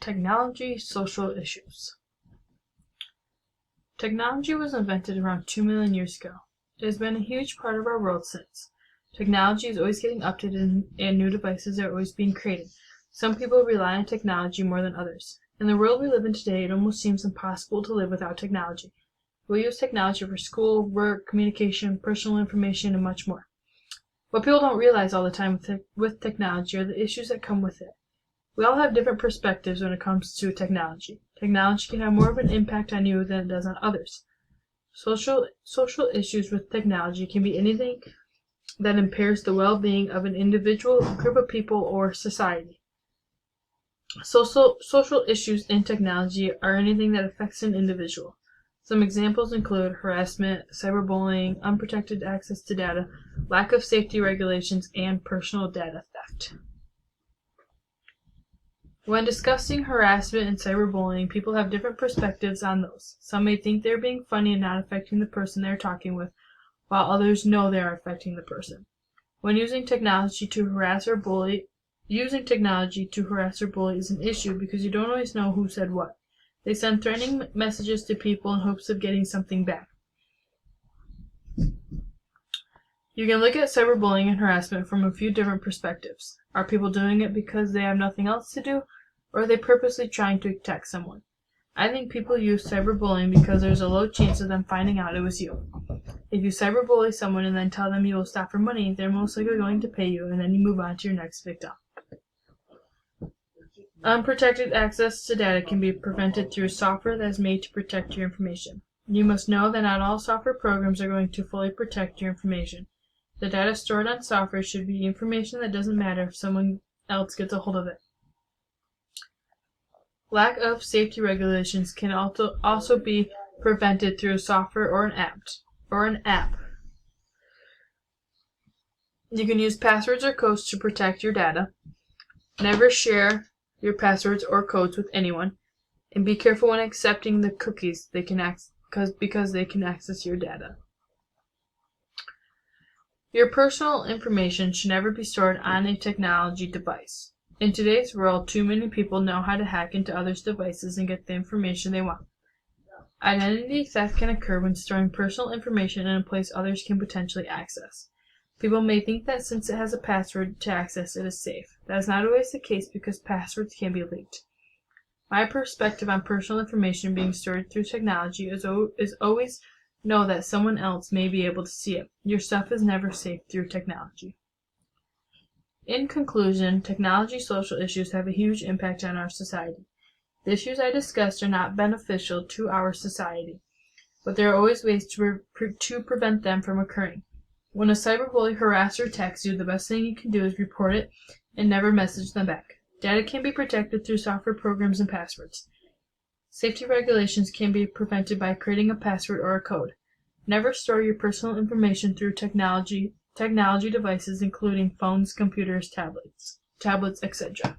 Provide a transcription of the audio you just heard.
Technology social issues. Technology was invented around 2 million years ago. It has been a huge part of our world since. Technology is always getting updated and new devices are always being created. Some people rely on technology more than others. In the world we live in today, it almost seems impossible to live without technology. We use technology for school, work, communication, personal information, and much more. What people don't realize all the time with technology are the issues that come with it. We all have different perspectives when it comes to technology. Technology can have more of an impact on you than it does on others. Social issues with technology can be anything that impairs the well-being of an individual, group of people, or society. Social issues in technology are anything that affects an individual. Some examples include harassment, cyberbullying, unprotected access to data, lack of safety regulations, and personal data theft. When discussing harassment and cyberbullying, people have different perspectives on those. Some may think they're being funny and not affecting the person they're talking with, while others know they are affecting the person. When using technology to harass or bully is an issue because you don't always know who said what. They send threatening messages to people in hopes of getting something back. You can look at cyberbullying and harassment from a few different perspectives. Are people doing it because they have nothing else to do, or are they purposely trying to attack someone? I think people use cyberbullying because there's a low chance of them finding out it was you. If you cyberbully someone and then tell them you will stop for money, they're most likely going to pay you, and then you move on to your next victim. Unprotected access to data can be prevented through software that is made to protect your information. You must know that not all software programs are going to fully protect your information. The data stored on software should be information that doesn't matter if someone else gets a hold of it. Lack of safety regulations can also be prevented through software or an app. You can use passwords or codes to protect your data. Never share your passwords or codes with anyone, and be careful when accepting the cookies because they can access your data. Your personal information should never be stored on a technology device. In today's world, too many people know how to hack into others' devices and get the information they want. Identity theft can occur when storing personal information in a place others can potentially access. People may think that since it has a password to access it is safe. That is not always the case because passwords can be leaked. My perspective on personal information being stored through technology is always know that someone else may be able to see it. Your stuff is never safe through technology. In conclusion, technology social issues have a huge impact on our society. The issues I discussed are not beneficial to our society, but there are always ways to prevent them from occurring. When a cyberbully harasser attacks you, the best thing you can do is report it and never message them back. Data can be protected through software programs and passwords. Safety regulations can be prevented by creating a password or a code. Never store your personal information through technology devices including phones, computers, tablets, etc.